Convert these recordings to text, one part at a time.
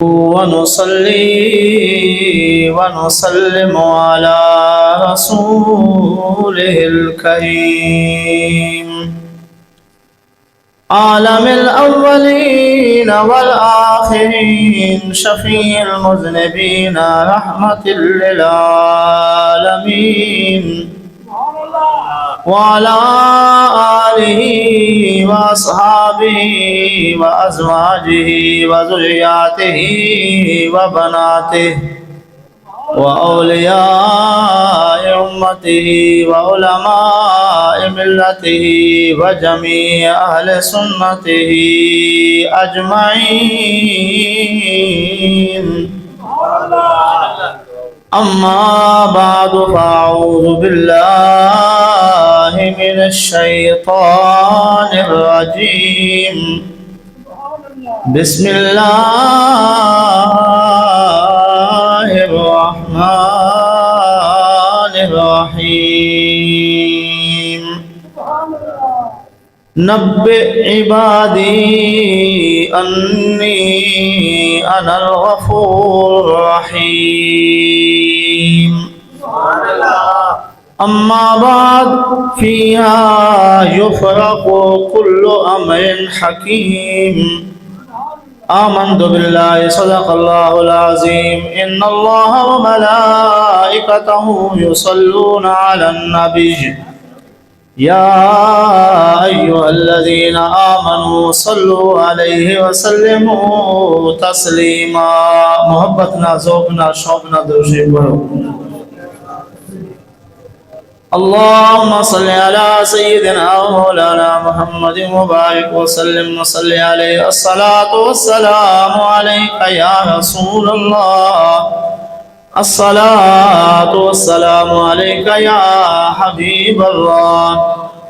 ونصلي ونسلم على رسوله الكريم عالم الأولين والآخرين شفيع المذنبين رحمة للعالمين وعلى آله وأصحابه وأزواجه وذرياته وبناته وأولياء أمته وعلماء ملته وجميع أهل سنته أجمعين. أما بعد فأعوذ بالله من الشيطان الرجيم. بسم الله الرحمن الرحيم. نبئ عبادي أني أنا الغفور الرحيم. أما بعد فيها يفرق كل أمر حكيم. آمنت بالله صدق الله العظيم. إن الله وملائكته يصلون على النبي يا أيها الذين آمنوا صلوا عليه وسلموا تسليما. محبتنا ذوقنا شوقنا درشی پڑھو. اللهم صل على سيدنا مولانا محمد مبارك وسلم وصل عليه. الصلاة والسلام عليك يا رسول الله. الصلاة والسلام عليك يا حبيب الله.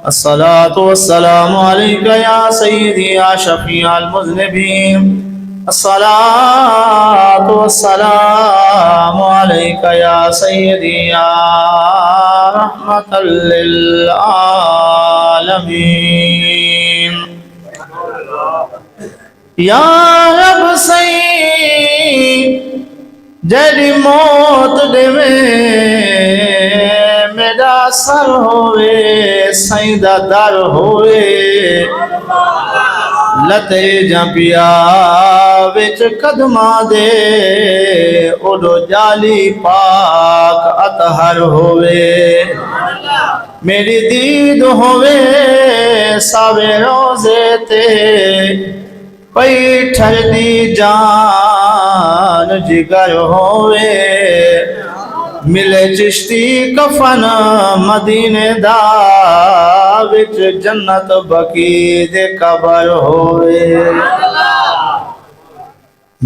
الصلاة والسلام عليك يا سيدي يا شفيع المذنبين. الصلاة والسلام عليك يا سيدي يا رحمة للعالمين. يا رب سيد جڑی موت دے میرا سر ہوئے سائیں دا در ہوئے لتے جا پیا وچ قدمہ دے اڈو جالی پاک اطہر ہوئے میری دید ہوئے ساوے روزے تے پئی ٹھر دی جان جگر ہوئے ملے چشتی کفن مدینے دا وچ جنت بقی دے قبر ہوئے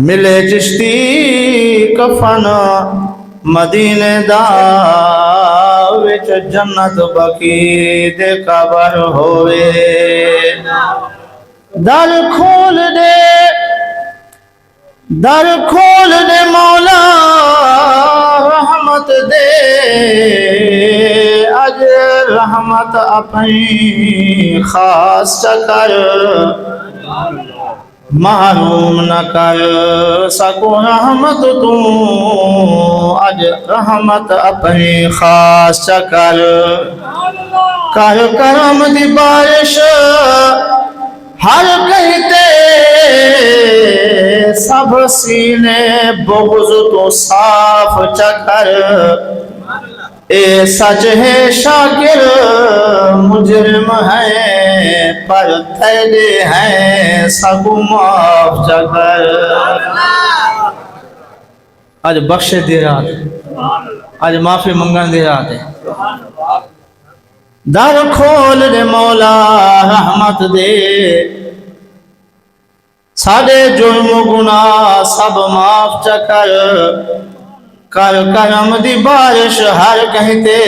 ملے چشتی کفن مدینے دا وچ جنت بقی دے قبر ہوئے در کھول دے مولا رحمت دے اج رحمت اپنی خاص چکر محروم نہ کر سکو رحمت تو اج رحمت اپنی خاص چکر کر کرم دی بارش ہر کہتے سب سینے بغض تو صاف چکر اے سچ ہے شاکر مجرم ہے پر تیرے ہیں سب معاف چکر. آج بخش دے رات آج معافی منگن دے رات ہے. در کھول دے مولا رحمت دے ساڑے جرم گناہ سب معاف چکر کر کرم دی بارش ہر کہتے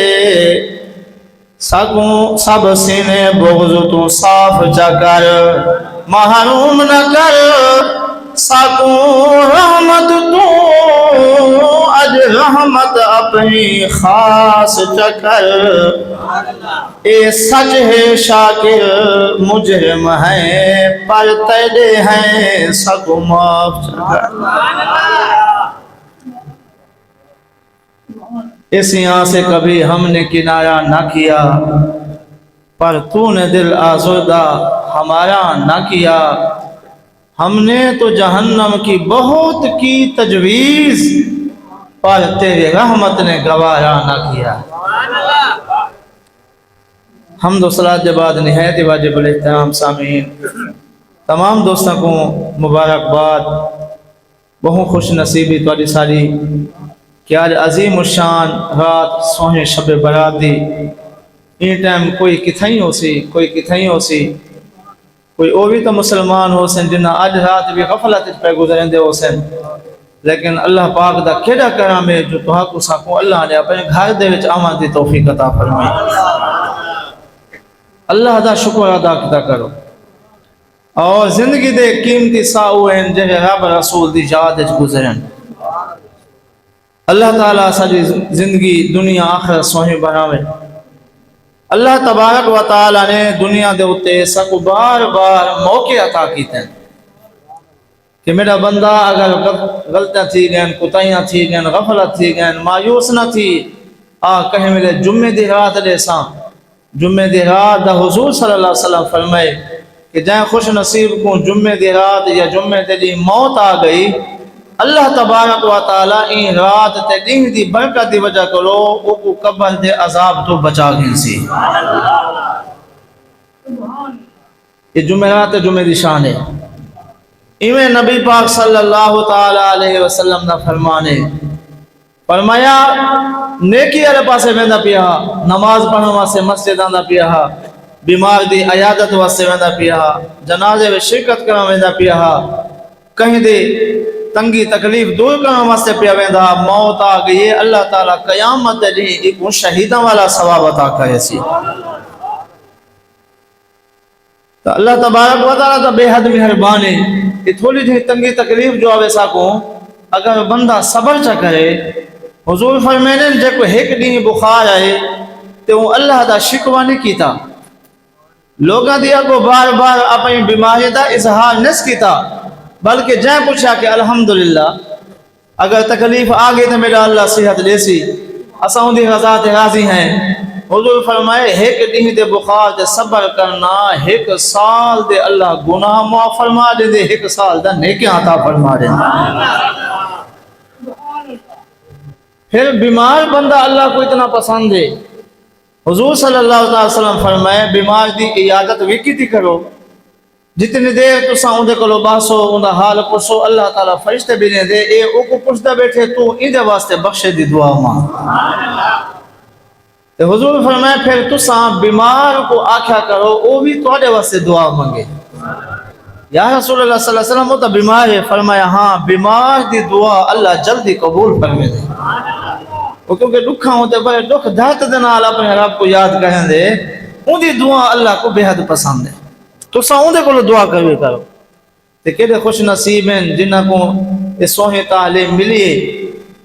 سب سینے بغض تو صاف چکر محروم نہ کر سکوں رحمت تو اج رحمت اپنی خاص چکر اے سچ ہے شاکر مجرم ہیں پر تیرے ہیں سب معاف چکر اس یہاں سے کبھی ہم نے کنارہ نہ کیا پر تو نے دل آزردہ ہمارا نہ کیا ہم نے تو جہنم کی بہت کی تجویز پر تیرے رحمت نے گوارا نہ کیا حمد و صلات کے بعد نہایت واجب الاحترام سامعین تمام دوستوں کو مبارکباد بہت خوش نصیبی تاری ساری کہ آج عظیم الشان رات سوہیں شب برات دی این ٹائم کوئی کتھائیں ہو سی کوئی کتھائیں ہو سی کوئی او بھی تو مسلمان ہو سن جنہ آج رات بھی غفلت پہ گزریں دے ہو سن لیکن اللہ پاک دا کیڑا کرام ہے جو تو کو ساکو اللہ نے اپنے گھر دے وچ آمد دی توفیق عطا فرمائی اللہ دا شکر ادا کیتا کرو اور زندگی دے قیمتی ساؤ ہیں جہے رب رسول دی یاد وچ گزرن اللہ تعالیٰ ساری زندگی دنیا آخرت سوہیں بناوے اللہ تبارک و تعالیٰ نے دنیا دے اتے سکو بار بار موقع عطا کیتے ہیں کہ میرا بندہ اگر غلطیاں تھی گئن کتائیاں تھی گئن غفلت تھی گئن مایوس نہ تھی کہیں میرے جمعے دی رات دے ساں جمعے دی رات دا حضور صلی اللہ علیہ وسلم فرمائے کہ جائیں خوش نصیب کو جمعے دی رات یا جمعے دی موت آ گئی اللہ تبارک و تعالیٰ این رات تے دن دی برکت دی وجہ کرو او کو قبر دے عذاب تو بچا گئی سی یہ جمعرات جمعے دی شان ہے ایویں نبی پاک صلی اللہ تعالیٰ علیہ وسلم دا فرمانے فرمایا نیکی والے پاسے ویندا پیا نماز پڑھن واسطے مسجد آندا پیا بیمار دی عیادت واسطے ویندا پیا جنازے میں شرکت کرن ویندا پیا کہیں دے تنگی تکلیف دور کرنے واسطے پیا ویندا موت آ گئی ہے اللہ تعالیٰ قیامت دے ایک شہیداں والا ثواب عطا کرے سی تو اللہ تبارک و تعالیٰ تا بے حد مہربان ہے کہ تھوڑی جی تنگی تکلیف جو آوے ساکوں اگر بندہ صبر چا کرے حضور فرمائیں جے کو ایک دن بخار آئے تو وہ اللہ دا شکوہ نہیں کیتا لوگاں دیا کو بار بار اپنی بیماری دا اظہار نس کیتا بلکہ جائیں پوچھا کہ الحمدللہ اگر تکلیف آگے تو میرا اللہ صحت لیسی اساں دی رضا تے راضی ہیں حضور فرمائے ایک دن دے بخار تے صبر کرنا ایک سال دے اللہ گناہ معاف فرما دے دے ایک سال دا نیکیاں عطا فرما دے پھر بیمار بندہ اللہ کو اتنا پسند ہے حضور صلی اللہ علیہ وسلم فرمائے بیمار دی عیادت وکی تھی کرو جتنی دیر تساں اندے کلو باسو اندہ حال پوچھو اللہ تعالیٰ فرشتے بھی نے دے اے او کو پوچھتا بیٹھے تو اندے واسطے بخشے دی دعا ماں حضور فرمائے پھر تساں بیمار کو آکھیا کرو او بھی توڑے واسطے دعا مانگے یا رسول اللہ صلی اللہ علیہ وسلم وہ تو بیمار ہے فرمایا ہاں بیمار دی دعا اللہ جلدی قبول فرمے دے وہ کیونکہ دکھاں ہوتے بڑے دکھ دھات دنال اپنے رب کو یاد کہیں دے ان دی دعا اللہ کو بے حد پسند ہے تو ساؤں دے کو دعا کروے کرو تے کہتے خوش نصیب ہیں جنہ کو اس سوہیں تعلیم ملیے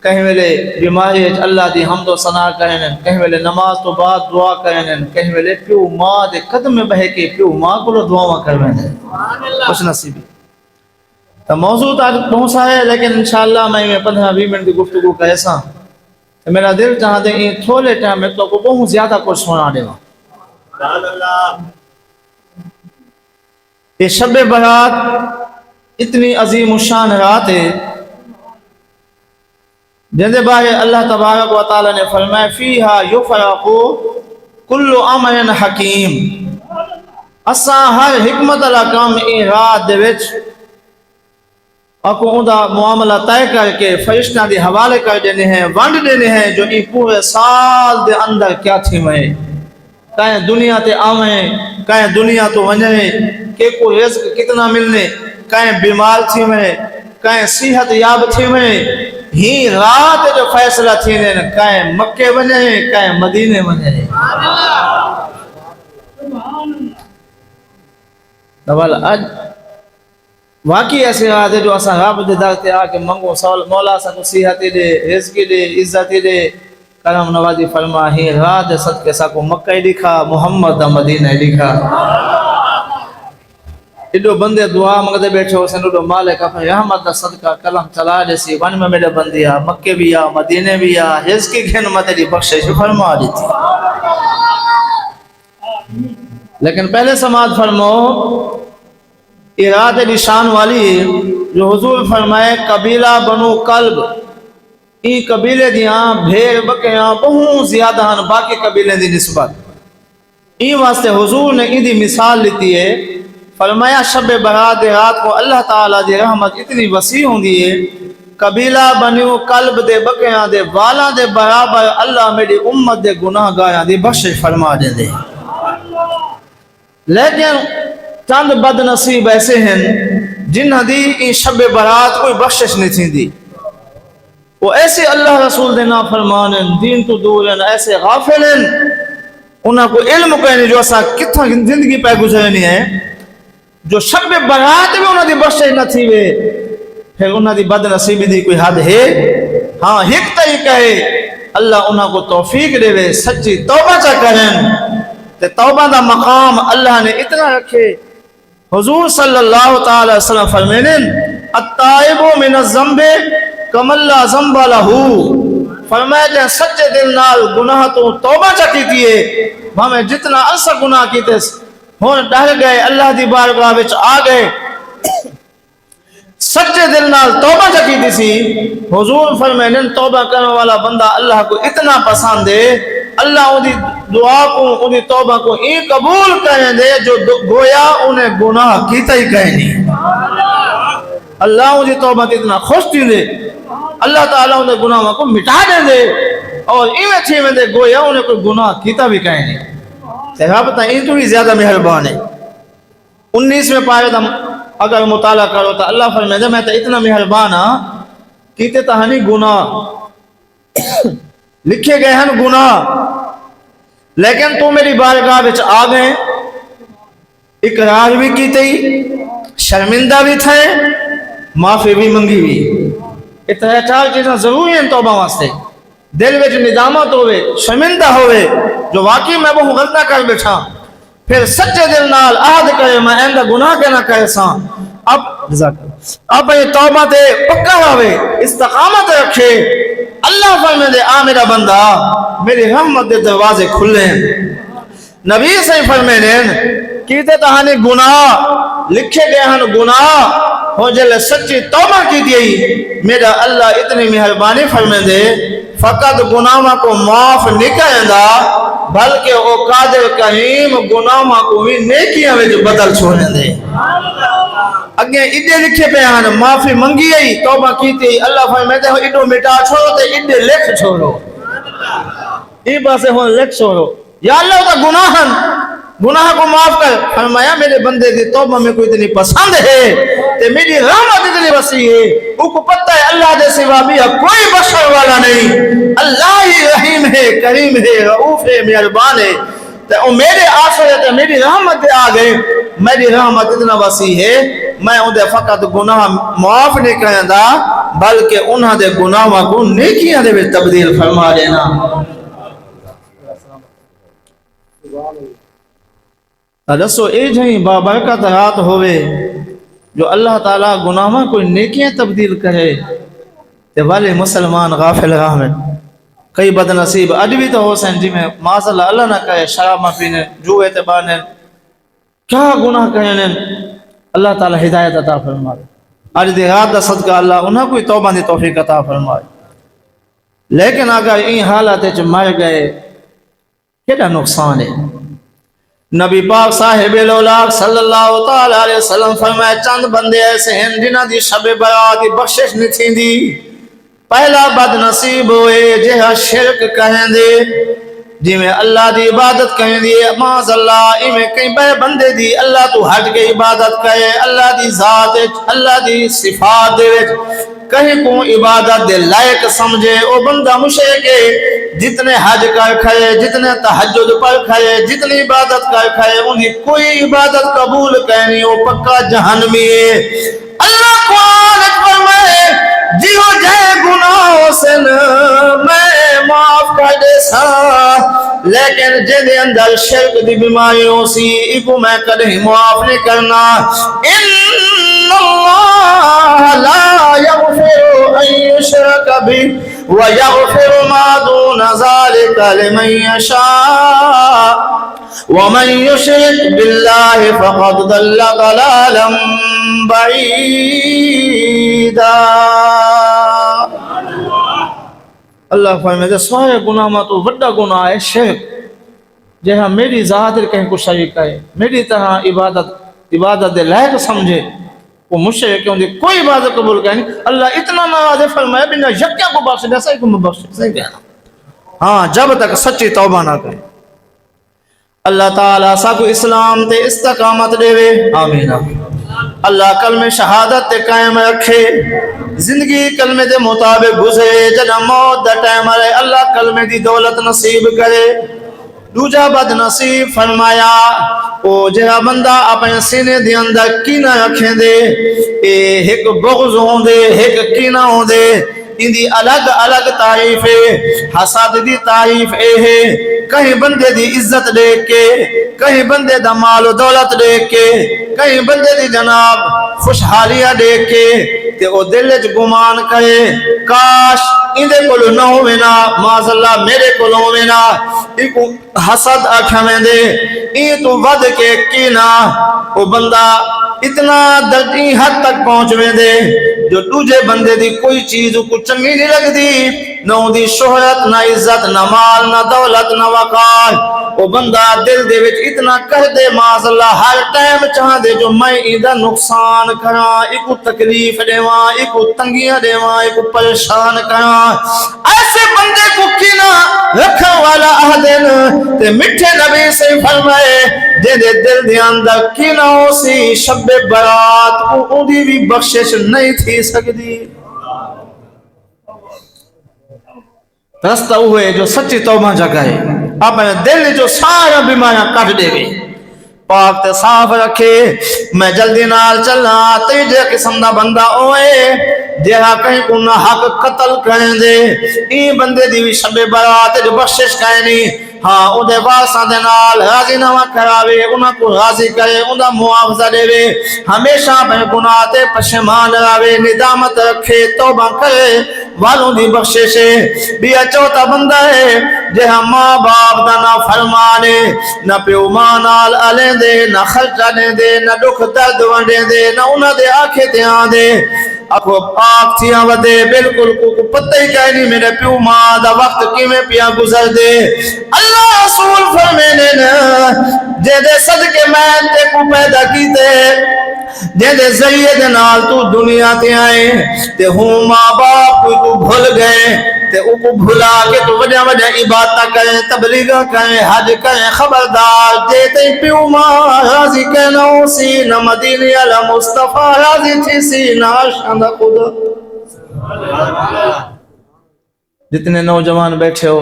کہیں ویلے بیماری اللہ دی حمد و ثنا کریں کہیں ویلے نماز تو بعد دعا کریں کہیں ویلے پیو ماں دے قدم میں بہے کے پیو ماں کو دعا کرویں خوش نصیبی تو موضوع آج پہنچا ہے لیکن انشاءاللہ میں 15-20 منٹ کی گفتگو کا ایسا میرا دل چاہا دے ان تھوڑے ٹائم میں تو کو بہت زیادہ کچھ سنا دے گا یہ شب برات اتنی عظیم الشان رات ہے جن بارے اللہ تبارک و تعالیٰ نے فرمایا فیہا یفرق کل امر حکیم اساں ہر حکمت اللہ کام این رات دے وچ اکو اندہ معاملہ طے کر کے فرشتہ دی حوالے کر دینے ہیں ونڈ دینے ہیں جو این پورے سال دے اندر کیا تھی میں کہیں دنیا تے آویں کہیں دنیا تو ونجیں کہ کو رزق کتنا ملنے کہیں بیمار تھی میں کہیں صحت یاب تھی میں ہی رات جو فیصلہ تھی نے کہیں مکے بنے کہیں مدینے بنے دوال آج واقعی ایسے رات ہے جو اساں رب دے در تے آ کے منگو مولا سا کو صحت دے رزق دے عزت دے کرم نوازی فرما ہی رات صدقے سا کو مکہ لکھا محمد دا مدینہ لکھا ایڈو بندے دعا مگدے بیٹھے ہو سن ایڈو مالک اپنے رحمت دا صدقہ کلم چلا جیسی ون میں میرے بندیا مکے بھی آ مدینے بھی آ حز کی گھن مدے دی بخشش فرما دیتی لیکن پہلے سماعت فرمو ارادے دی شان والی جو حضور فرمائے قبیلہ بنو کلب این قبیلے دیاں بھیڑ بکیاں بہت زیادہ ہیں باقی قبیلے دی نسبت این واسطے حضور نے این دی مثال لیتی ہے فرمایا شب برات رات کو اللہ تعالیٰ دی رحمت اتنی وسیع ہوں دی ہے قبیلہ بنو کلب دے بکیاں دے والا دے برابر اللہ میری امت دے گناہ گاراں دی بخشش فرما دے دے لیکن چند بد نصیب ایسے ہیں جنہ دی این شب برات کوئی بخشش نہیں تھی دی وہ ایسے اللہ رسول دینا فرمانے دین تو دور ہیں ایسے غافل ہیں انہاں کو علم کہنے جو ایسا کتنا زندگی پہ گزرنی ہے جو شب برات میں انہاں دی بخشش نہ تھی وے پھر انہاں دی بد نصیبی دی کوئی حد ہے ہاں ایک طریقہ ہے اللہ انہاں کو توفیق دے وے سچی توبہ چا کریں تے توبہ دا مقام اللہ نے اتنا رکھے حضور صلی اللہ تعالی وسلم فرمینے التائب من الذنب کم اللہ ذنب لہو فرمائے جائیں سچے دل نال گناہ تو توبہ چکی تیئے ہمیں جتنا عرصہ گناہ کیتے ہون ڈر گئے اللہ دی بارگاہ وچ آ گئے سچے دل نال توبہ چکی تھی سی حضور فرمائے توبہ کرنے والا بندہ اللہ کو اتنا پسند ہے اللہ انہی دعا کو انہی توبہ کو این قبول کریں دے جو گویا انہیں گناہ کیتا ہی کہیں نہیں اللہ انہی توبہ کی اتنا خوش تھی دے اللہ تعالیٰ انہیں گناہ کو مٹا دے دے اور ایویں چھے میں دے گویا انہیں کوئی گناہ کیتا بھی کہیں نہیں صحابہ این تو ہی زیادہ مہربان ہے 19 میں پائے دا اگر مطالعہ کرو تا اللہ فرمائے دے میں تا اتنا مہربان ہاں کیتے تہانی گناہ لکھے گئے ہیں گناہ لیکن تو میری بارگاہ وچ آ گئے اقرار بھی کیتے ہی شرمندہ بھی تھے معافی بھی منگی بھی اتنا چار چیزیں ضروری ہیں توبہ واسطے دل وچ ندامت ہوئے شرمندہ ہوئے جو واقعی میں وہ غلطہ کر بیٹھا پھر سچے دل نال عہد کرے میں آئندہ گناہ کے نہ کرے ساں اب یہ توبہ دے پکا ہوئے استقامت رکھے اللہ فرمائے دے آ میرا بندہ میری رحمت دے دروازے کھلے ہیں نبی صحیح فرمائے کیتے تہانی گناہ لکھے گئے ہیں گناہ ہو جلے سچی توبہ کی دی میرا اللہ اتنی مہربانی فرمائے دے فقط گناہوں کو معاف نہیں کریں دا بلکہ وہ قادر کریم گناہوں کو بھی نیکیاں میں جو بدل چھوڑیں دے اگے ایڈے لکھے پہ ہیں معافی منگی ہے توبہ کیتی اللہ فرمائے ہو ایڈو مٹا چھوڑو تے ایڈے لکھ چھوڑو ای باسے ہو لکھ چھوڑو یا اللہ تا گناہ کو معاف کر فرمایا میرے بندے دی توبہ میں کوئی اتنی پسند ہے تے میری رحمت اتنی وسیع ہے وہ کو پتہ ہے اللہ دے سوا بھی کوئی بشر والا نہیں اللہ ہی رحیم ہے کریم ہے رؤوف ہے مہربان ہے تے او میرے آخرت ہے میری رحمت دے آگئے میری رحمت اتنا وسیع ہے میں انہیں فقط گناہ معاف نہیں کریں دا بلکہ انہاں دے گناہ کو نیکیاں دے میں تبدیل فرما دینا رسو اے جہیں بابرکت رات ہوئے جو اللہ تعالیٰ گناہوں کو نیکیاں تبدیل کرے تے والے مسلمان غافل راہ میں کئی بد نصیب اج بھی تو ہو سین جی میں معاذ اللہ نہ کہے شراب میں پینے جوئے تے بانے کیا گناہ کہنے اللہ تعالیٰ ہدایت عطا فرمائے آج دی رات دا صدقہ اللہ انہاں کوئی توبہ دی توفیق عطا فرمائے لیکن اگر این حالات چ مر گئے کیا نقصان ہے نبی پاک صاحب الاولاق صلی اللہ تعالی علیہ وسلم فرمائے چند بندے ایسے ہیں جنہاں دی شب برات دی بخشش نہیں تھی دی پہلا بد نصیب ہوئے جہاں شرک کہیں دے جی میں اللہ دی عبادت کہیں دی معاذ اللہ میں کئی بڑے بندے دی اللہ تو ہٹ کے عبادت کرے اللہ دی ذات اللہ دی صفات دے کہیں کو عبادت دے لائق سمجھے او بندہ مشرک ہے جتنے حج کر کھائے جتنے تہجد پر کھائے جتنی عبادت کر کھائے انہیں کوئی عبادت قبول کرنی وہ پکا جہنمی ہے اللہ قرآن فرمائے جیو جائے گناہوں سے میں معاف کر لیکن جن دے اندر شرک دی بیماریوں سی اکو میں کدے معاف نہیں کرنا. ان اللہ لا یغفر ان یشرک به ویغفر ما دون ذلك لمن یشاء ومن یشرک باللہ فقد ضل ضلالا بعیدا. اللہ فرمائے سارے گناہ میں تو بڑا گناہ ہے شرک. جہاں میری ذات کہیں کو شریک ہے میری طرح عبادت دے لائق سمجھے وہ مشرک کیوں دے کوئی عبادت قبول کرے نہیں. اللہ اتنا ناراض ہے فرمایا بنا یکیا کو بخش دے صحیح کو بخش صحیح کہنا. ہاں جب تک سچی توبہ نہ کرے. اللہ تعالیٰ سا کو اسلام تے استقامت دے وے آمین. اللہ کلمہ شہادت تے قائم رکھے زندگی کلمے دے مطابق گزرے جنا موت دا ٹائم آئے اللہ کلمے دی دولت نصیب کرے. دوجا بد نصیب فرمایا او جہاں بندہ اپنے سینے دے اندر کینہ رکھیں دے ایک بغض ہوں دے ایک کینہ ہوں دے ان دی الگ الگ تعریف ہے. حسد دی تعریف اے ہے کہیں بندے دی عزت دیکھ کے کہیں بندے دا مال و دولت دیکھ کے کہیں بندے دی جناب خوشحالیاں دیکھ کے تے او دل وچ گمان کرے کاش اندے کولو نہ ہووے نا معاذ اللہ میرے کولو ہووے نا. ایکو حسد آکھاں دے ای تو ود کے کینا او بندہ اتنا درجی حد تک پہنچوے دے جو دوجے بندے دی کوئی چیز کو چنگی نہیں لگ دی نہ دی شہرت نہ عزت نہ مال نہ دولت نہ وقار. وہ بندہ دل دے وچ اتنا کہہ دے معاذ اللہ ہر ٹائم چاہ دے جو میں ایدہ نقصان کراں ایکو تکلیف دیواں ایکو تنگیاں دیواں ایکو پریشان کراں. ایسے بندے کو کینا رکھا والا اہدن تے مٹھے نبی سے فرمائے جے دے دل دے اندر کینا ہو سی شب برات کو دی بھی بخشش نہیں تھی سکتی. رستہ ہوئے جو سچی توبہ جگائے اپنے دل جو سارا بیماریاں کٹ دے گئی پاک تے صاف رکھے. میں جلدی نال چلنا تیجے قسم دا بندہ ہوئے جہاں کہیں کو نہ حق قتل کریں دے این بندے دی بھی شب برات جو بخشش کریں نہیں. ہاں او دے واسطہ دے نال راضی نہ کراوے انہاں کو راضی کرے انہاں معاوضہ دے وے ہمیشہ اپنے گناہ تے پشیمان رہے ندامت رکھے توبہ کرے والوں دی بخشش ہے. بیا چوتھا بندہ ہے جہاں ماں باپ دا نہ فرمانے نہ پیو ماں نال الیں دے نہ خرچہ دے دے نہ دکھ درد ونڈے دے نہ انہاں دے آنکھیں تے آن دے اکو پاک تھیاں ودے بالکل کو پتہ ہی کہیں نہیں میرے پیو ماں دا وقت کیویں پیا گزر دے. اللہ رسول فرمینے جے دے صدقے میں تے کو پیدا کیتے جے دے ذریعے دے نال تو دنیا تے آئے تے ہوں ماں باپ کو بھول گئے تے او کو بھلا کے تو وجہ وجہ عبادت کریں تبلیغ کریں حج کریں خبردار جے تے پیو ماں راضی کہنا سی نہ مدینے علی مصطفیٰ راضی تھی سی نہ شاندہ خدا. جتنے نوجوان بیٹھے ہو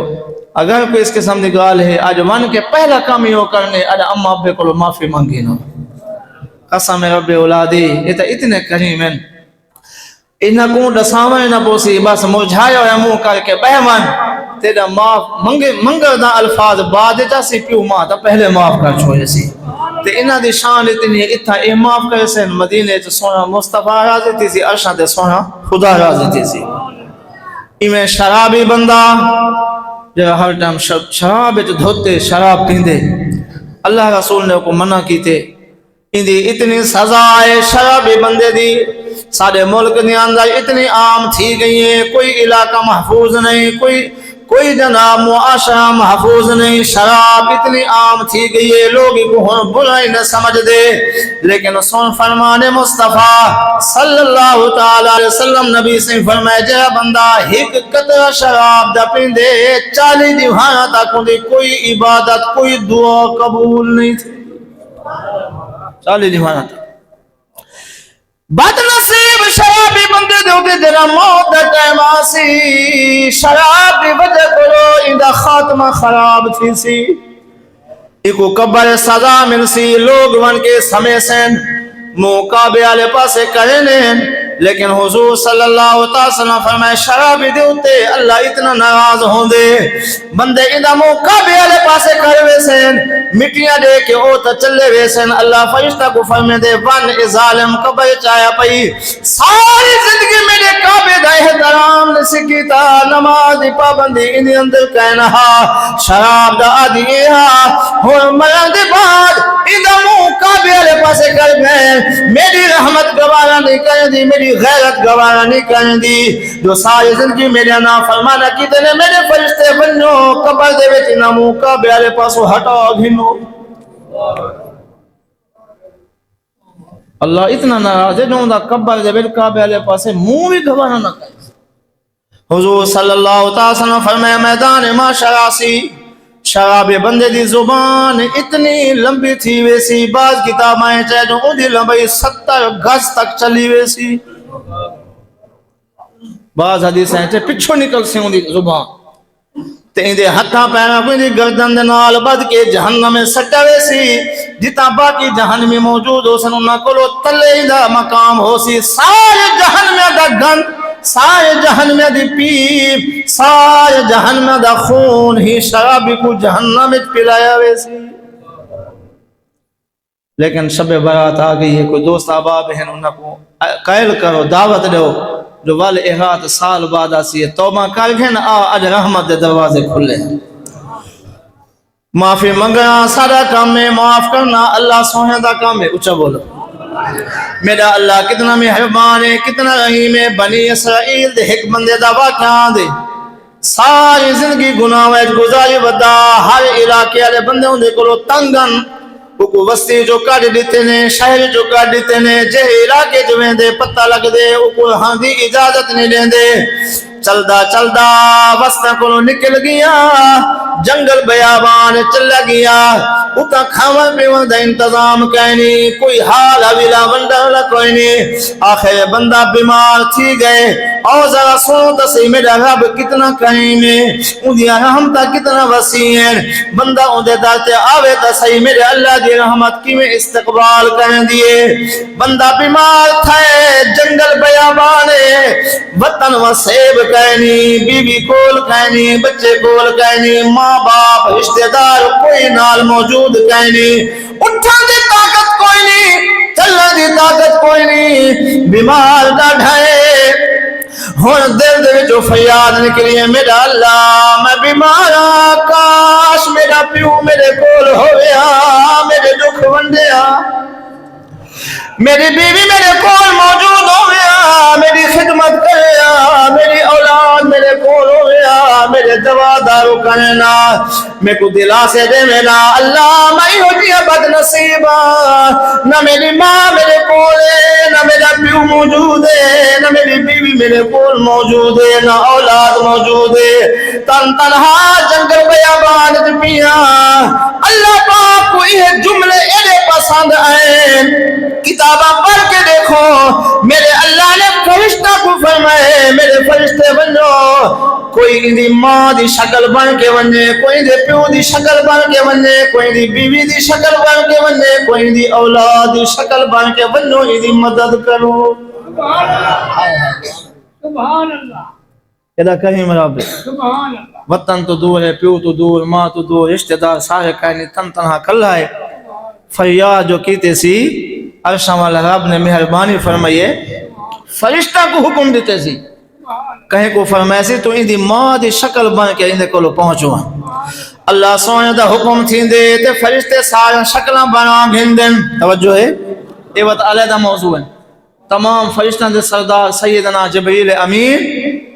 اگر کوئی اس قسم دی گال ہے آج ون کے پہلا کام ہی ہو کرنے آج اماں ابے کو معافی مانگی نو قسم رب اولادی یہ تو اتنے کریم ہیں انہاں کو ڈساویں نہ پوسی بس مرجھایا ہویا منہ کر کے بہمن تیرا معاف منگر دا الفاظ بعد جاسی پیو ماں تا پہلے معاف کر چھوڑے سی تے انہاں دی شان اتنی اتھا اے معاف کرے سے مدینے چ سونا مصطفیٰ راضی تھی سی عرشاں تے سونا خدا راضی تھی سی. ایویں شرابی بندہ جو ہر ٹائم شراب دھوتے شراب پیندے اللہ رسول نے کو منع کیتے اندی اتنی سزا ہے شرابی بندے دی سارے ملک نے اندر اتنی عام تھی گئی ہے کوئی علاقہ محفوظ نہیں کوئی جناب معاشرہ محفوظ نہیں شراب اتنی عام تھی گئی ہے لوگ کو برائی نہ سمجھ دے لیکن سن فرمان مصطفیٰ صلی اللہ تعالی علیہ وسلم نبی سے فرمائے جا بندہ ایک قطرہ شراب دا پیندے 40 دیوانہ تک کوئی عبادت کوئی دعا قبول نہیں تھی 40 دیوانہ تک. بد نصیب شرابی بندے دے ہوتے جنا موت دا ٹائم آسی شراب دی وجہ کرو اندہ خاتمہ خراب تھی سی ایکو قبر سزا مل سی لوگ ون کے سمے سین موقع بے آلے پاسے کرنے لیکن حضور صلی اللہ علیہ وسلم فرمائے شراب دے اتے اللہ اتنا ناراض ہوں دے بندے ادھا موقع بھی والے پاسے کر ویسن مٹیاں دے کے او تا چلے ویسن اللہ فرشتہ کو فرمے دے ون ظالم قبر چایا پئی ساری زندگی میرے کعبے دا احترام نے سکیتا نماز دی پابندی انہی اندر کہنا شراب دا آدھی ہو مرن دے بعد ادھا موقع بھی والے پاسے کر گئے میری رحمت گوارا نہیں کریں دی میری غیرت گوارا نہیں کریں دی جو ساری زندگی میرے نافرمانا کی تنے میرے فرشتے بنو قبر دے وچ نہ موقع بھی والے پاسو ہٹا گھنو اللہ اتنا ناراض ہے جو دا قبر دے وچ کعبے والے پاسے منہ بھی گوارا نہ کرے حضور صلی اللہ علیہ وسلم فرمایا میدان معاشراسی شراب بندے دی زبان اتنی لمبی تھی ویسی بعض کتابیں چاہے جو ان دی لمبی 70 گز تک چلی ویسی بعض حدیثیں چاہے پچھو نکل سی ان دی زبان تین دے ہتھا پیرا کوئی دی گردن دے نال بد کے جہنم میں سٹا ویسی جتا باقی جہنمی موجود ہو سن انہاں کولو تلے دا مقام ہو سی سارے جہنم دا گند سارے جہنم دی پیپ سارے جہنم دا خون ہی شرابی کو جہنم پلایا ویسی لیکن شب برات آ گئی ہے کوئی دوست آباب ہیں انہاں کو قائل کرو دعوت دو جو والے احاط سال بعد آسی ہے توبہ کر گھن آج رحمت دے دروازے کھلے معافی منگنا سارا کام میں معاف کرنا اللہ سوہے دا کام ہے اچھا بولو میرا اللہ کتنا مہربان ہے کتنا رحیم ہے بنی اسرائیل دے ایک بندے دا واقعہ دے ساری زندگی گناہ ویج گزاری ودا ہر علاقے والے بندے ہوں دے کلو تنگن کو وستی جو کاٹ دیتے نے شہر جو کاٹ دیتے نے جے علاقے جو میں دے پتہ لگ دے کو ہاں دی اجازت نہیں دیں دے چلدا وسطہ کو نکل گیا جنگل بیابان چلا گیا اتا کھاون پیون دا انتظام کہنی کوئی حال حویلا بندہ کوئی نہیں آخر بندہ بیمار تھی گئے اور ذرا سنو تا سی میرا رب کتنا کریم ہے ان دیا رحمتہ کتنا وسیع ہے بندہ ان دے دارتے آوے تا سی میرے اللہ دی رحمت کی میں استقبال کریں دیے بندہ بیمار تھے جنگل بیابانے وطن وسیب کہنی بیوی کول کہنی بچے کول کہنی ماں باپ رشتہ دار کوئی نال موجود کہنی اٹھا دی طاقت کوئی نہیں چلنا دی طاقت کوئی نہیں بیمار دا ڈھائے ہون دل دے جو فریاد نکلی ہے میرا اللہ میں بیمارا کاش میرا پیو میرے کول ہویا میرے دکھ ونڈیا میری بیوی میرے کول موجود ہویا میری خدمت کریا میری اولاد میرے کول ہویا میرے دوا دارو کرنا میں کو دلا سے دے میرا اللہ میں ہو دیا بد نصیبہ نہ میری ماں میرے کول ہے نہ میرا پیو موجود ہے نہ میری بیوی میرے کول موجود ہے نہ اولاد موجود ہے تنہا جنگل بیابان پیا اللہ پاک کو یہ جملے ایرے پسند آئے کتابہ پڑھ کے دیکھو میرے اللہ نے فرشتہ کو فرمائے میرے فرشتے بنو کوئی اندی ماں دی شکل بن کے ونجے کوئی اندی پیو دی شکل بن کے ونجے کوئی اندی بیوی دی شکل بن کے ونجے کوئی اندی اولاد دی شکل بن کے ونجو اندی مدد کرو سبحان اللہ ادا کریم رب وطن تو دور ہے پیو تو دور ماں تو دور رشتہ دار سارے کہنے تن تنہا کھلا ہے فریاد جو کیتے سی عرشہ والا رب نے مہربانی فرمائیے فرشتہ کو حکم دیتے سی کہیں کو فرمائے سی تو اندی ماں دی شکل بن کے اندے کو پہنچو اللہ سونے دا حکم تھی دے تے فرشتے سارے شکلیں بنا گھندن توجہ ہے یہ بات علیدہ موضوع ہے تمام فرشتوں دے سردار سیدنا جبریل امین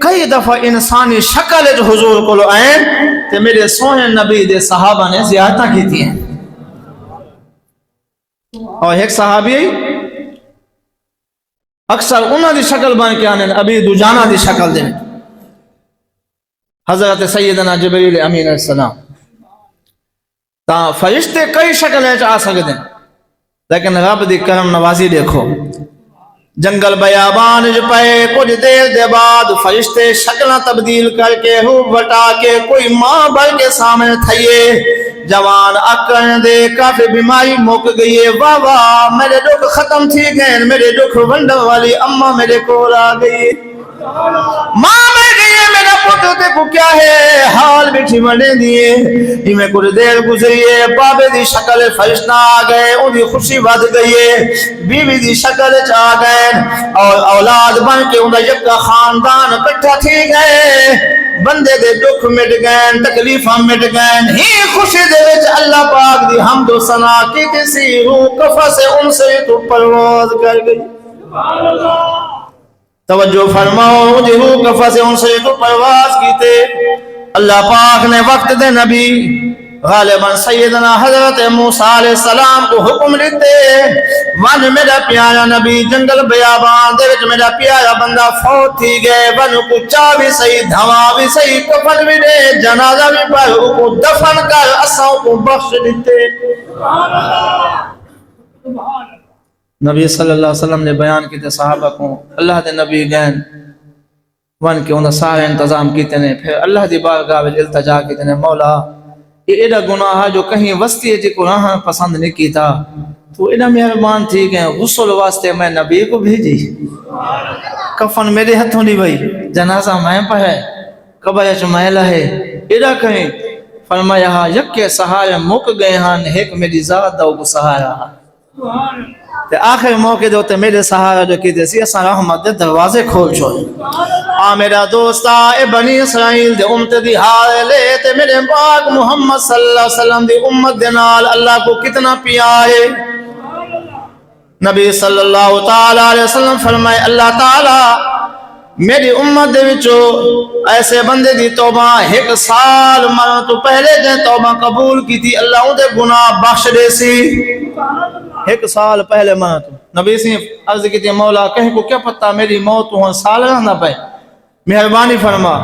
کئی دفعہ انسانی شکل جو حضور کو آئیں تے میرے سونے نبی دے صحابہ نے زیارتہ کی تھی ہیں اور ایک صحابی اکثر انہاں دی شکل بن کے آنے ابھی دجانہ دی شکل دیں حضرت سیدنا جبریل امین علیہ السلام تا فرشتے کئی شکل ہیں آ سکتے ہیں لیکن رب دی کرم نوازی دیکھو جنگل بیابان جو پائے کچھ دیر دے بعد فرشتے شکلیں تبدیل کر کے روح بٹا کے کوئی ماں بھر کے سامنے تھئیے جوان اکڑ دے کافی بیماری موک گئی ہے واہ واہ میرے دکھ ختم تھی گئے میرے دکھ ونڈر والی اماں میرے کول آ گئی ماں میں گئی میرا پتر دیکھو کیا ہے حال بیٹھی منے دیئے ہی میں کچھ دیر گزریے بابے دی شکل فرشتہ آ گئے ان دی خوشی بڑھ گئی ہے بیوی دی شکل چاہ گئے اور اولاد بن کے ان دا یکا خاندان کٹھا تھی گئے بندے دے دکھ مٹ گئے تکلیفہ مٹ گئے ہی خوشی دے وچ اللہ پاک دی حمد و ثنا کی کسی روح کفا سے ان سے تو پرواز کر گئی توجہ فرماؤ مجھے روح کفا سے ان سے تو پرواز کی تے اللہ پاک نے وقت دے نبی غالباً سیدنا حضرت موسیٰ علیہ السلام کو حکم لیتے ون میرا پیارا نبی جنگل بیابان دے وچ میرا پیارا بندہ فوت تھی گئے ون کو چاہ بھی صحیح دھوا بھی صحیح کفن بھی دے جنازہ بھی پر کو دفن کر اساں کو بخش دیتے نبی صلی اللہ علیہ وسلم نے بیان کیتے صحابہ کو اللہ دے نبی گین ون کے انہوں سارے انتظام کیتے نے پھر اللہ دی بارگاہ وچ التجا کیتے نے مولا یہ ایڈا گناہ ہے جو کہیں وسطی ہے جی کو راہ پسند نہیں کیتا تو ایڈا مہربان تھی کہ غسل واسطے میں نبی کو بھیجی کفن میرے ہتھوں نہیں بھئی جنازہ میں پڑھے قبر چ میں لہے ایڈا کہیں فرمایا یک کے سہارے مک گئے ہن ایک میری ذات دا کو سہارا تے آخر موقع دوتے میرے سہارا جو کی دیسی اساں رحمت دے دروازے کھول چھوڑے میرا دوستا اے بنی اسرائیل دے امت دی حال لے تے میرے پاک محمد صلی اللہ علیہ وسلم دی امت دے نال اللہ کو کتنا پیارے نبی صلی اللہ تعالیٰ علیہ وسلم فرمائے اللہ تعالیٰ میری امت دے وچو ایسے بندے دی توبہ ایک سال مرن تو پہلے دے توبہ قبول کی تھی اللہ ان دے گناہ بخش دے سی ایک سال پہلے مرن تو نبی سے عرض کی تھی مولا کہیں کو کیا پتہ میری موت تو سال رہنا پہ مہربانی فرما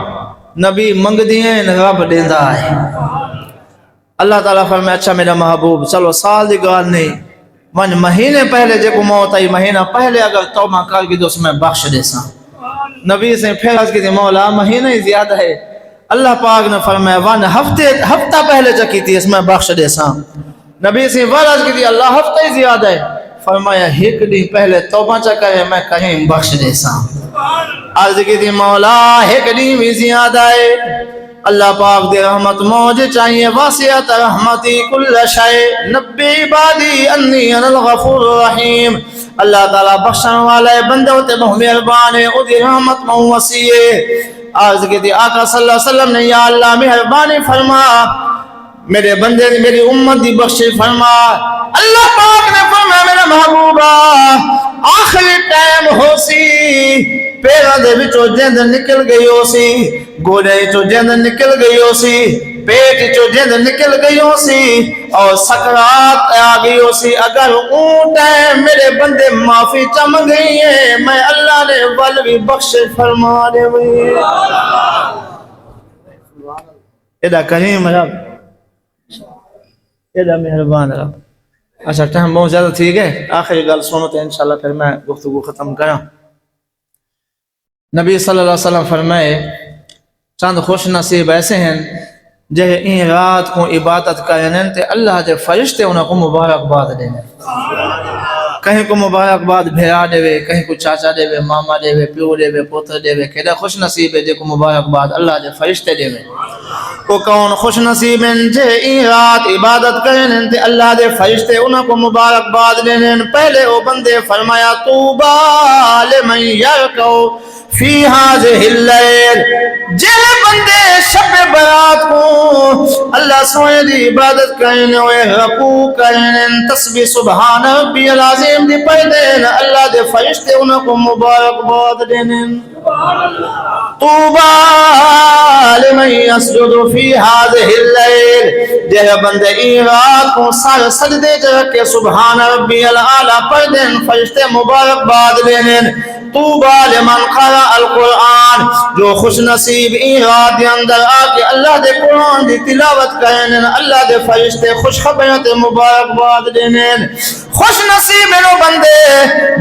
نبی منگ دیئے رب دیندہ ہے اللہ تعالیٰ فرمائے اچھا میرا محبوب چلو سال دی گال نہیں ون مہینے پہلے جے کو موت آئی مہینہ پہلے اگر توبہ کر کی تو اس میں بخش دے سا نبی سے پھر عرض کی تھی مولا مہینہ ہی زیادہ ہے اللہ پاک نے فرمایا ون ہفتہ پہلے چکی تھی اس میں بخش دے سا نبی سے عرض کی تھی اللہ ہفتہ ہی زیادہ ہے فرمایا ایک دن پہلے توبہ چکا ہے میں کہیں بخش دے سا عرض کی تھی مولا ایک دن بھی زیادہ ہے اللہ پاک دے رحمت موجے چاہیے واسعت رحمتی کل شے نبی عبادی انی انا الغفور الرحیم اللہ تعالیٰ بخشن والا ہے بندہ ہوتے بہت مہربان ہے او دی رحمت موسی ہے عرض کی تھی آقا صلی اللہ علیہ وسلم نے یا اللہ مہربانی فرما میرے بندے میری امت دی بخشی فرما اللہ پاک نے فرمایا میرا محبوبہ آخری ٹائم ہو سی پیرا دے بچو جند نکل گئی ہو سی گوڑے چو جند نکل گئی ہو سی پیٹ چو جند نکل گئی ہو سی اور سکرات آ گئی ہو سی اگر اون ٹائم میرے بندے معافی چم گئی ہے میں اللہ نے ولوی بخش فرما دے ہوئی ایڈا کریم رب ایڈا مہربان رب اچھا ٹائم بہت زیادہ تھی گئے آخری گل سنو تو انشاءاللہ پھر میں گفتگو ختم کروں نبی صلی اللہ علیہ وسلم فرمائے چند خوش نصیب ایسے ہیں جہے این رات کو عبادت کرنے تے اللہ دے فرشتے انہوں کو مبارکباد دینے کہیں کو مبارکباد بھیرا دے وے کہیں کو چاچا دے وے ماما دے وے پیو دے وے پوتر دے وے کہتا خوش نصیب ہے جے کو مبارکباد اللہ دے فرشتے دے وے کو کون خوش نصیب ہیں جے این رات عبادت کرنے تے اللہ دے فرشتے انہوں کو مبارکباد دینے پہلے او بندے فرمایا توبا لمن یرکو فی هذه الليل جل بندے شب برات کو اللہ سوئے دی عبادت کرنے ہوئے رکوع کرنے تسبیح سبحان ربی العظیم دی پڑھنے اللہ دے فرشتے انہوں کو مبارکباد دینے طوبى لمن يسجد في هذه الليل جل بندے این رات کو سارے سجدے جرکے سبحان ربی العالی پڑھنے فرشتے مبارکباد دینے طوبى لمن قرأ القرآن جو خوش نصیب این رات دے اندر آ کے اللہ دے قرآن دی تلاوت کریں اللہ دے فرشتے خوش خبریاں تے مبارکباد دینے خوش نصیب نو بندے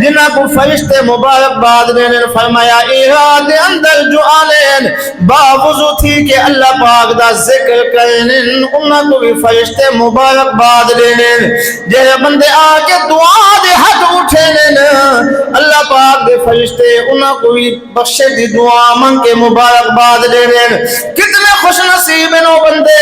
جنہاں کو فرشتے مبارکباد دینے فرمایا این رات دے اندر جو آلین باوضو تھی کہ اللہ پاک دا ذکر کریں انہاں کو بھی فرشتے مبارکباد دینے جہے بندے آ کے دعا دے ہاتھ اٹھے اللہ پاک دے فرشتے انہاں کو بھی بخشے دی دعا من کے مبارکباد دینے کتنے خوش نصیب نو بندے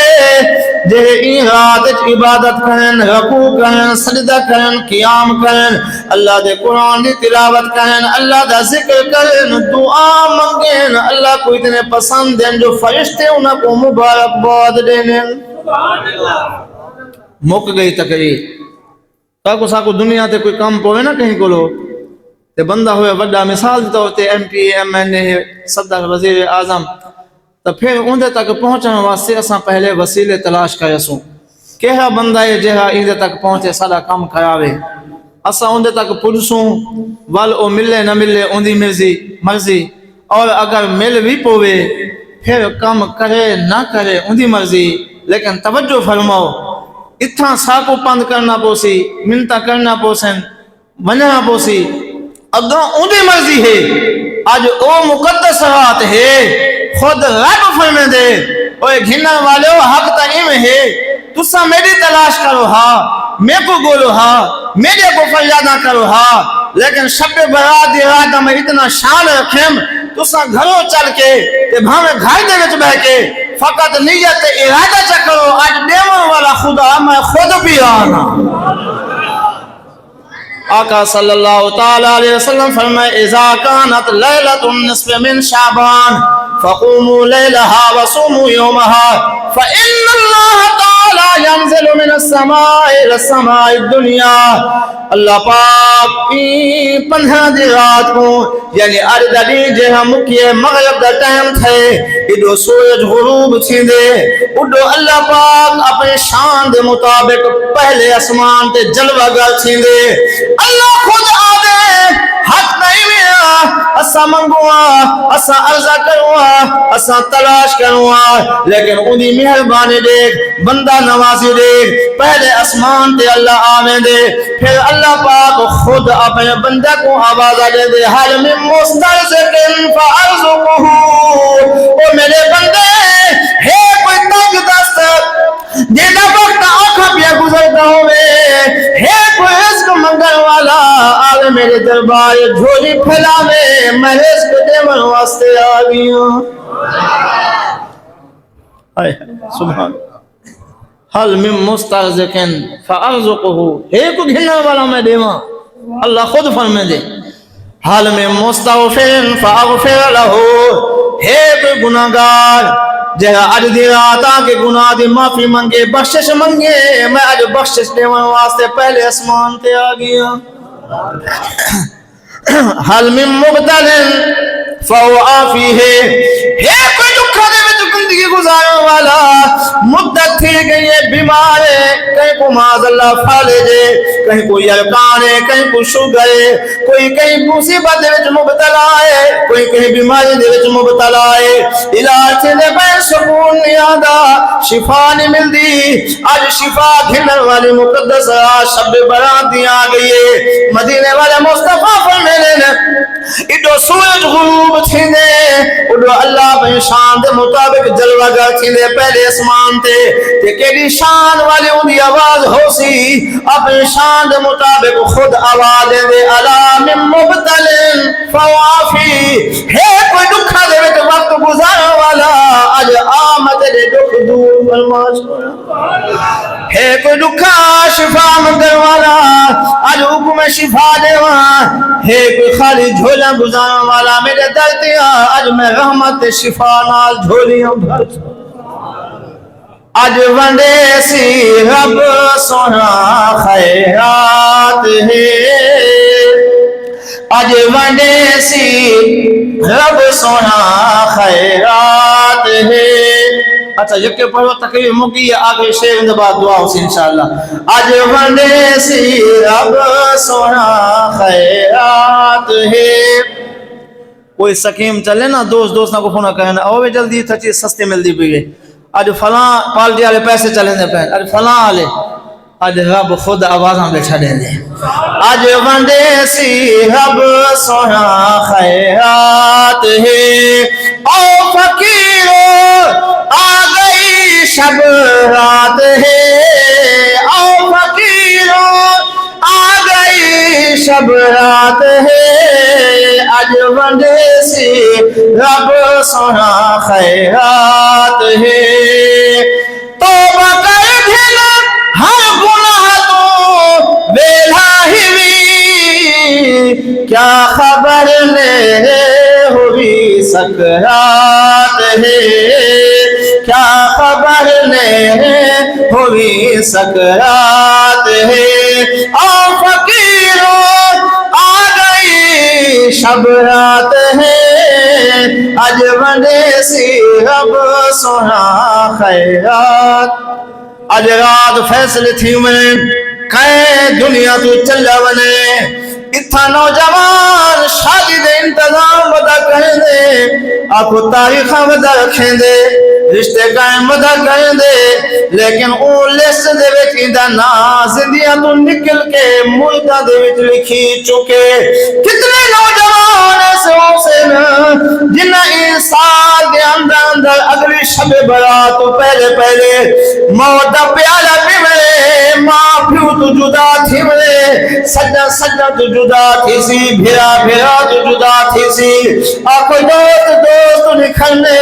جہے این رات عبادت کریں رکوع کریں سجدہ کریں قیام کریں اللہ دے قرآن دی تلاوت کریں اللہ دا ذکر کریں دعا منگیں اللہ کو اتنے پسند ہیں جو فرشتے انہاں کو مبارکباد دینے مک گئی تقریر تاکو ساکو دنیا تے کوئی کام پوے نا کہیں کو لو تے بندہ ہوئے بڑا مثال دیتا ہوتے ایم پی ایم این اے صدر وزیر اعظم تو پھر اندے تک پہنچنے واسطے اساں پہلے وسیلے تلاش کرے سوں کہا بندہ ہے جہاں اندے تک پہنچے سارا کام کراوے اساں اندے تک پڑسوں وال او ملے نہ ملے اندی مرضی اور اگر مل بھی پوے پھر کام کرے نہ کرے اندی مرضی لیکن توجہ فرماؤ اتھا ساکو پند کرنا پوسی منتا کرنا پوسن ونجنا پوسی اگاں اندی مرضی ہے آج او مقدس رات ہے خود رب فرمے دے اوے گھننا والے حق تا ایم ہے تسا میری تلاش کرو ہاں میں کو گولو ہاں میرے کو فریادہ کرو ہاں لیکن شب برات دی رات میں اتنا شان رکھیں تسا گھروں چل کے تے بھاویں گھر دے وچ بیٹھ کے فقط نیت ارادہ چکرو آج دیون والا خدا میں خود بھی آنا آقا صلی اللہ تعالی علیہ وسلم فرمائے اذا کانت لیلۃ النصف من شعبان فقوموا لیلها وصوموا یومها فإن اللہ تعالی ينزل من السماء الى السماء الدنیا اللہ پاک 15 دی رات کو یعنی اردلی جہاں مکیے مغرب دا ٹائم تھے ادو سورج غروب تھیندے ادو اللہ پاک اپنے شان دے مطابق پہلے اسمان تے جلوہ گر تھیندے اللہ خود آدھے حق نہیں میا اسا منگوا اسا عرضہ کروا اسا تلاش کروا لیکن انہی مہربانی دیکھ بندہ نوازی دیکھ پہلے اسمان تے اللہ آمین دے پھر اللہ پاک خود اپنے بندہ کو آوازہ دے دے حال میں مسترزقن فارزقہو او میرے بندے ہے کوئی تنگ دست جینا وقت آنکھا پیا گزرتا ہوئے ہے کوئی رزق منگل والا آگے میرے دربار جھولی پھیلا میں رزق دیون واسطے آگئی ہوں سبحان حل من مسترزقن فارزقہو ہے کوئی گھننا والا میں دیواں اللہ خود فرمے دے حل من مستغفرن فاغفر لہو ہے کوئی گناہگار جہاں آج دی رات آکے گناہ دی معافی منگے بخشش منگے میں آج بخشش دیون واسطے پہلے اسمان تے آگیا حل من مبتلن فہو آفی ہے کوئی دکھا دے میں زندگی گزارنے والا مدت تھی گئی ہے بیمار ہے کہیں کو معاذ اللہ فالج ہے کہیں کو یلکان ہے کہیں کو شوگر ہے کوئی کہیں مصیبت دے وچ مبتلا ہے کوئی کہیں بیماری دے وچ مبتلا ہے علاج دے بے سکون نہیں آندا شفا نہیں ملدی آج شفا گھنن والی مقدس شب برات دی آ گئی ہے مدینے والے مصطفیٰ فرمینے ادو سورج غروب تھیندے ادو اللہ بے شان دے مطابق جلوہ گر تھیندے پہلے اسمان تے کیڑی شان والی اندی آواز ہو سی اپنے شان دے مطابق خود آواز دے الا من مبتلن فوافی ہے کوئی دکھا دے وچ وقت گزارنے والا اج آمد دے دکھ دور فرماش ہے کوئی دکھا شفا منگل والا اج حکم شفا دیواں ہے کوئی خالی جھولا گزارنے والا میرے دردیاں اج میں رحمت شفا نال جھولیاں بھر اج ونڈے سی رب سونا خیرات ہے اج ونڈے سی رب سونا خیرات ہے اچھا یکے پڑھو تقریر مکی آگے شیر اندر بعد دعا ہوسی انشاءاللہ اج ونڈے سی رب سونا خیرات ہے کوئی سکیم چلے نا دوست نہ کو فون کرنا او جلدی تھا چیز سستے ملدی پئی ہے اج فلاں پارٹی والے پیسے چلے دے پے اج فلاں والے اج رب خود آوازاں بیٹھا دے دے اج ونڈے سی رب سونا خیرات ہے او فقیرو آ گئی شب رات ہے او فقیرو آ گئی شب رات ہے اج ونڈے سی رب سونا خیرات ہے توبہ کر دل ہر گناہ تو ویلا ہوئی کیا خبر لے ہوئی سکرات ہے کیا خبر لے ہوئی سکرات ہے او فقیرو آ گئی شب رات ہے اج ونڈے سی رب سونا خیرات اج رات فیصلے تھی میں کئے دنیا تو چلا ونے اتھا نوجوان شادی دے انتظام بدا کریں دے آکو تاریخہ بدا رکھیں دے رشتے قائم بدا کریں دے لیکن اون لسٹ دے ویچی دا نا زندیاں تو نکل کے ملکہ دے ویچ لکھی چکے کتنے نوجوان ایسے ہو سے جنہ انسان دے اندر اگلی شب برات تو پہلے موت دا پیالہ پیملے ماں پیو تو جدا تھی ملے سجا تو جدا تھی سی بھیرا تو جدا تھی سی آکھو دوست نکھلنے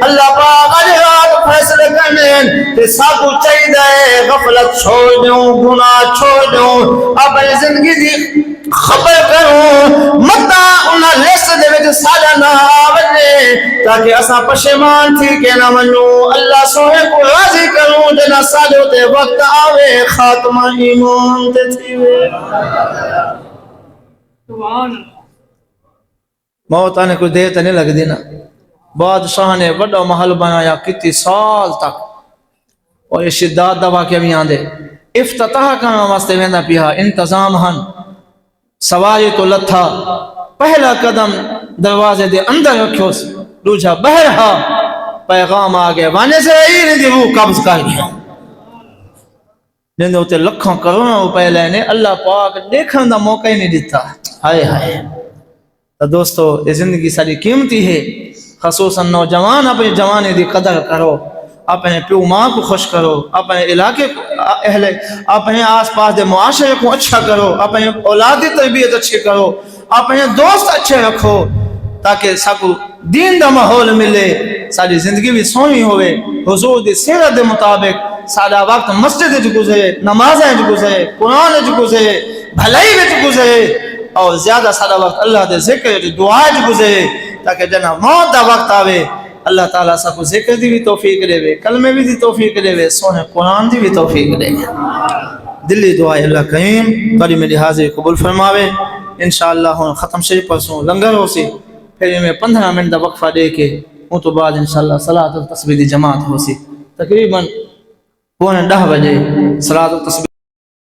اللہ پاک آج رات فیصلے کرنے کہ ساتھو چاہی دے غفلت چھوڑ دوں گناہ چھوڑ دوں اپنی زندگی دی خبر کروں مطا انہا لیسٹ دے ویچ ساڑا نہ آوجے تاکہ اسا پشیمان تھی کہ نہ منوں اللہ سوہے کو راضی کروں جنا ساڑے ہوتے وقت آوے خاتمہ ایمان تے تھیوے موت آنے کچھ دیر تنے لگ دینا بادشاہ نے بڑا محل بنایا کتی سال تک اور یہ شداد دوا کے بھی آن دے افتتاح کرنا واسطے ویندہ پیا انتظام ہن سواری تو لتھا پہلا قدم دروازے دے اندر رکھو دوجھا بہر ہا پیغام آگئے وانے سے رہی نہیں دی وہ قبض کر گیا جن ہوتے لکھوں کرونا وہ پہلے نے اللہ پاک دیکھن دا موقع ہی نہیں دیتا ہائے ہائے تو دوستو یہ زندگی ساری قیمتی ہے خصوصاً نوجوان اپنی جوانے دی قدر کرو اپنے پیو ماں کو خوش کرو اپنے علاقے اپنے آس پاس دے معاشرے کو اچھا کرو اپنے اولادی تربیت اچھی کرو اپنے دوست اچھے رکھو تاکہ ساکو دین دا ماحول ملے ساری زندگی بھی سونی ہوئے حضور دی سیرت دے مطابق سارا وقت مسجد جو گزرے نمازیں جو گزرے قرآن جو گزرے بھلائی جو گزرے اور زیادہ سارا وقت اللہ دے ذکر جو دعا جو گزرے تاکہ جنہ موت دا وقت آوے اللہ تعالیٰ سب کو ذکر دی بھی توفیق دے وے کلمے بھی دی توفیق دے وے سونے قرآن دی بھی توفیق دے وے دلی دعائے اللہ کریم بڑی میری حاضری قبول فرماوے انشاءاللہ ہوں ختم شریف پرسوں لنگر ہو سی پھر میں 15 منٹ دا وقفہ دے کے ان تو بعد انشاءاللہ صلاۃ التسبیح دی جماعت ہو سی تقریباً 9:15 بجے صلاۃ التسبیح